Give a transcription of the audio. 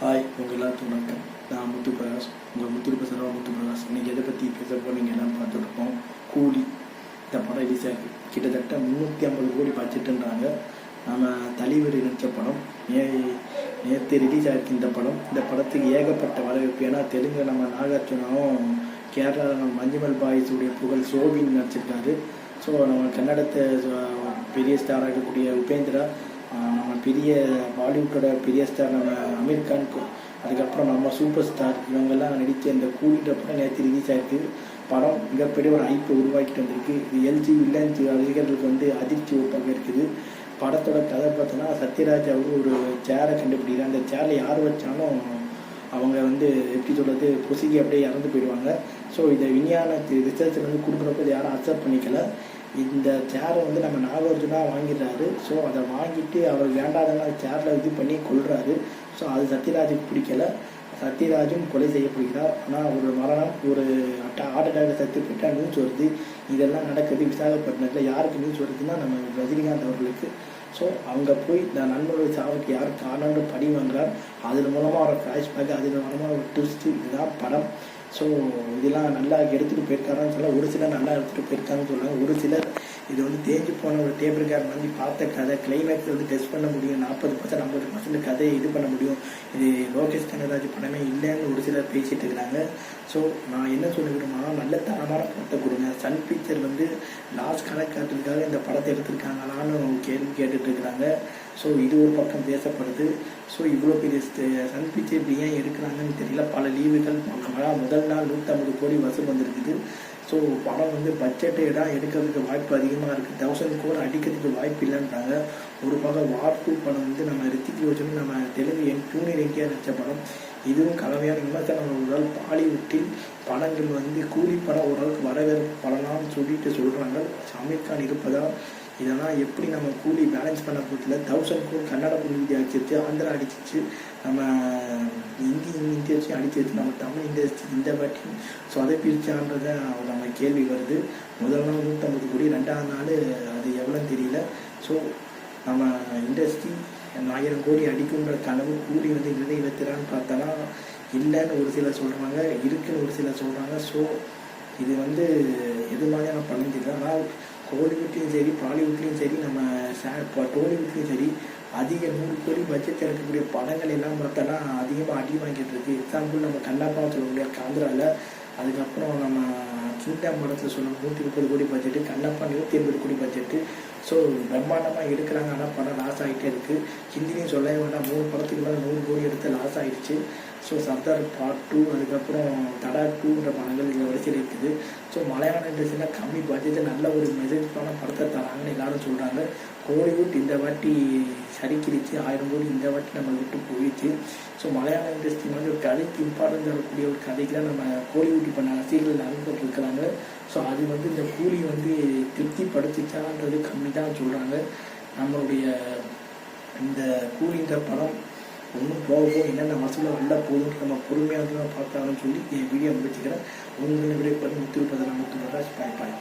Hi, உங்கள் எல்லாத்துக்கும் வணக்கம். நான் முத்து பிரகாஷ், உங்கள் முத்துருப்ப முத்து பிரகாஷ். இன்றைக்கி எதை பற்றி பேச நீங்கள் எல்லாம் பார்த்துட்ருக்கோம். கூலி இந்த படம் ரிலீஸ் ஆகுது. கிட்டத்தட்ட 350 கோடி பட்ஜெட்டுன்றாங்க. நம்ம தலைவர் நினச்ச படம் நேற்று ரிலீஸ் ஆகிருக்கு இந்த படம். இந்த படத்துக்கு ஏகப்பட்ட வரவேற்பு. ஏன்னா தெலுங்கு நம்ம நாகார்ஜுனாவும் கேரளாவில் நம்ம மஞ்சுமல் பாய்ஸுடைய புகழ் சோபின் நடிச்சிருக்காரு. ஸோ நம்ம கன்னடத்தை பெரிய ஸ்டாராக இருக்கக்கூடிய உபேந்திரா, நம்ம பெரிய பாலிவுட்டோட பெரிய ஸ்டார் நம்ம அமீர் கான், அதுக்கப்புறம் நம்ம சூப்பர் ஸ்டார் இவங்கெல்லாம் நடித்த இந்த கூலின்ற படம் நேற்று ரிலீஸ் ஆகிருக்கு. படம் மிகப்பெரிய ஒரு ஐப்பை உருவாக்கிட்டு வந்திருக்கு. இது எல்ஜி வில்லன்ஸ் ரசிகர்களுக்கு அதிர்ச்சி ஒப்பாக இருக்குது. படத்தோட கதை பார்த்தோன்னா, சத்யராஜ் அவர் ஒரு சேரை கண்டுபிடிக்கிறார். அந்த சேரில் யார் வச்சாலும் அவங்க எப்படி சொல்கிறது, பொசுகி அப்படியே இறந்து போயிடுவாங்க. ஸோ இதை விஞ்ஞான ரிசர்ச்சில் கொடுக்குறப்ப இதை யாரும் அக்செப்ட் பண்ணிக்கல. இந்த சேரை நம்ம நாகார்ஜுனா வாங்கிடுறாரு. ஸோ அதை வாங்கிட்டு அவர் வேண்டாதனா சேரில் இது பண்ணி கொள்கிறாரு. ஸோ அது சத்யராஜுக்கு பிடிக்கல. சத்யராஜும் கொலை செய்யப்படுகிறார். ஆனால் ஒரு மரணம், ஒரு ஹார்ட் அட்டாக் சத்து போயிட்டா நியூஸ் வருது. இதெல்லாம் நடக்குது விசாகப்பட்டினத்தில். யாருக்கு நியூஸ் வருதுன்னா நம்ம ரஜினிகாந்த் அவர்களுக்கு. ஸோ அவங்க போய் இந்த நண்பர்களுடைய சாவுக்கு யார் காரணம்னு படி வாங்குறார். அதன் மூலமாக ஒரு ஃப்ளாஷ்பேக், அதன் மூலமாக ஒரு ட்விஸ்ட்டு. இதுதான் படம். ஸோ இதெல்லாம் நல்லா எடுத்துகிட்டு போயிருக்காரான்னு சொல்ல, ஒரு சிலர் நல்லா எடுத்துகிட்டு போயிருக்காங்கன்னு சொல்லுவாங்க. ஒரு சிலர் இது தேஞ்சு போன ஒரு டேபிள் கேர் மாதிரி பார்த்த கதை கிளைமேக்ஸ் டெஸ்ட் பண்ண முடியும், 40% 50% கதையை இது பண்ண முடியும், இது லோகேஷ் கனகராஜ் படமே இல்லைன்னு ஒரு சிலர் பேசிகிட்டு இருக்கிறாங்க. ஸோ நான் என்ன சொல்ல விரும்புனா, நல்ல தரமான படத்தை கொடுங்க. சன் பிக்சர் லாஸ்ட் கணக்காட்டுறதுக்காக இந்த படத்தை எடுத்திருக்காங்களான்னு கேள்வி கேட்டுட்டு இருக்கிறாங்க. ஸோ இது ஒரு பக்கம் பேசப்படுது. ஸோ இவ்வளோ பெரிய சன் பிக்சர் இப்படி ஏன் எடுக்கிறாங்கன்னு தெரியல. பல லீவுகள் முதல் நாள் 150 கோடி வசூல் வந்திருக்குது. ஸோ படம் பட்ஜெட்டை இடம் எடுக்கிறதுக்கு வாய்ப்பு அதிகமாக இருக்குது. 1000 கோடி அடிக்கிறதுக்கு வாய்ப்பு இல்லைன்றாங்க. ஒரு பக்கம் வார்ப்பு படம் நம்ம ரித்திக் ரோஷன் நம்ம தெலுங்கு ஜூனியர் என்டிஆர் நடித்த படம். இதுவும் கலவையான விமர்சனம். ஒரு பாலிவுட்டில் படங்கள் கூலி படம் ஓரளவுக்கு வரவேற்பு படலாம்னு சொல்கிறாங்க. அமீர் கான் இருப்பதால் இதெல்லாம் எப்படி நம்ம கூலி பேலன்ஸ் பண்ண போதில்லை. 1000 கோடி கன்னட மூவி அடிச்சிருச்சு, ஆந்திரா அடிச்சிச்சு, நம்ம இந்தியாச்சும் அடிச்சிருச்சு, நம்ம தமிழ் இண்டஸ்ட்ரி இந்த வாட்டி சொதப்பிடுச்சான்றதை நம்ம கேள்வி வருது. முதல் நாள் 150 கோடி, 2ஆவது நாள் அது எவ்வளோன்னு தெரியல. ஸோ நம்ம இண்டஸ்ட்ரி 1000 கோடி அடிக்குன்ற கனவு கூலி நிறைவேற்றுறான்னு பார்த்தோன்னா இல்லைன்னு ஒரு சிலர் சொல்கிறாங்க, இருக்குன்னு ஒரு சிலர் சொல்கிறாங்க. ஸோ இது எது மாதிரியான பலன் தெரியல. ஆனால் கோலிவுட்லேயும் சரி, பாலிவுட்லேயும் சரி, நம்ம டோலிவுட்லேயும் சரி, அதிக 100 கோடி பட்ஜெட் இருக்கக்கூடிய படங்கள் எல்லாம் பார்த்தோன்னா அதிகமாக அடி வாங்கிட்டு இருக்கு. எக்ஸாம்பிள் நம்ம கண்ணப்பா சொல்ல முடியாது ஆந்திராவில். அதுக்கப்புறம் நம்ம கிங்டம் படத்தில் சொல்லணும் 130 கோடி பட்ஜெட்டு, கண்ணப்பா 180 கோடி பட்ஜெட்டு. ஸோ பிரம்மாண்டமாக எடுக்கிறாங்க. ஆனால் படம் லாஸ் ஆகிட்டே இருக்குது. ஹிந்திலையும் சொல்லவே வேண்டாம், 3 படத்துக்கு மேலே 100 கோடி எடுத்து லாஸ் ஆகிடுச்சு. ஸோ சர்தார் பார்ட் 2, அதுக்கப்புறம் தடா 2ன்ற படங்கள் இதில் வரிசையில் இருக்குது. ஸோ மலையாள இண்டஸ்ட்ரியில் கம்மி பட்ஜெட்டு நல்ல ஒரு மெசேஜ் பண்ண படத்தை தராங்கன்னு எல்லாரும் சொல்கிறாங்க. கோலிவுட் இந்த வாட்டி சரிக்கிடுச்சு, 1000 கோடி இந்த வாட்டி நம்ம விட்டு போயிடுச்சு. ஸோ மலையாள இண்டஸ்ட்ரி ஒரு கதைக்கு இம்பார்ட்டன்ஸ் தரக்கூடிய ஒரு கதைக்கு தான் நம்ம கோலிவுட் இப்போ சீரியல் அனுப்பிட்டு இருக்கிறாங்க. ஸோ அது இந்த கூலி திருப்திப்படுத்திச்சான்றது கம்மி தான் சொல்கிறாங்க. நம்மளுடைய இந்த கூலின்ற படம் ஒன்றும் போக என்னென்ன மசூல நல்லா போகுதுன்னு நம்ம பொறுமையாக பார்த்தாலும் சொல்லி என் வீடியோ முடிச்சுக்கிறேன். உங்களை விட முத்து பிரகாஷ். பாய்.